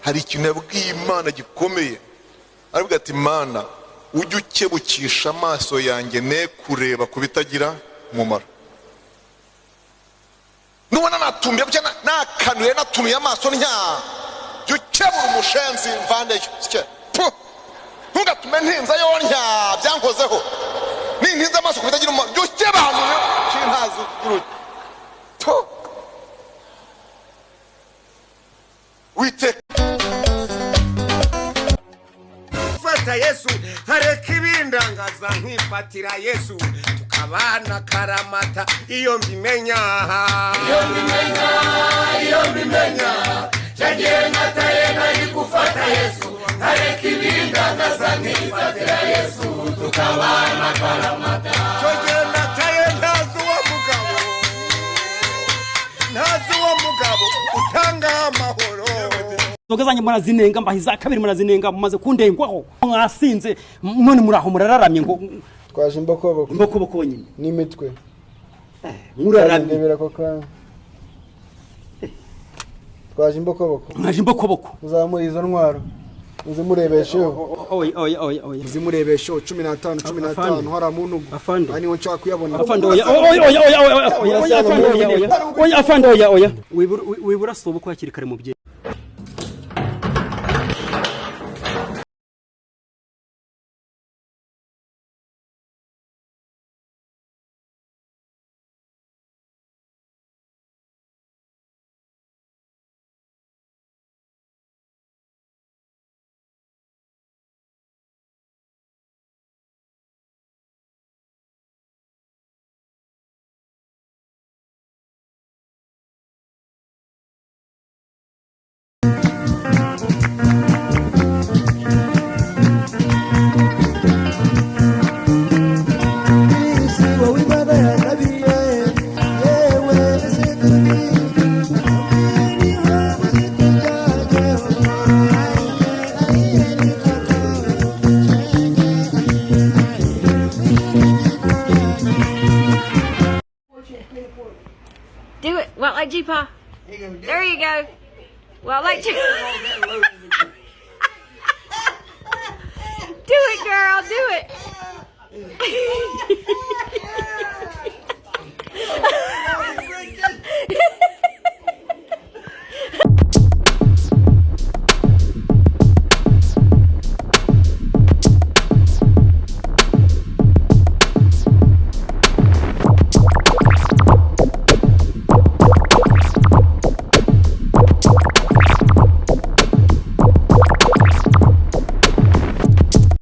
hari ikintu yabwiye Imana gikomeye, aravuga ati Mana ujye ukebukisha amaso yanjye ne kureba kubitagira umumaro. Nubona natumbye cyane nakanuye natumiye amaso ntya ukebura umushenzi mvandeyo ntugatume ntinza yo ntya byankozeho nintinza amaso kubitagira umumaro ukebanuye kintazi to wite fata Yesu hareka ibindangaza nkifatira Yesu tukabana karamata iyo mbimenya chagiye nataye nari gufata Yesu hareka ibindangaza nkifatira Yesu tukabana karamata chagiye nataye ntazi wa mugabo utanga amahoro Togezanye murazinenga mbahiza kabiri murazinenga mumaze kundengwaho mwasinze none muraho murararamye ngo twaje imbokoboko nyine n'imitwe muraramye ndebera ko kanya twaje imbokoboko uzamura izo ntwaro uzimurebesheho uzimurebesheho 15 hara muntu ani woncha kuyabona afande oya wibura sobo ko yakiri kare mu bye Do it. Well, like G-Pa. There you go. Well, like Do it, girl. Do it.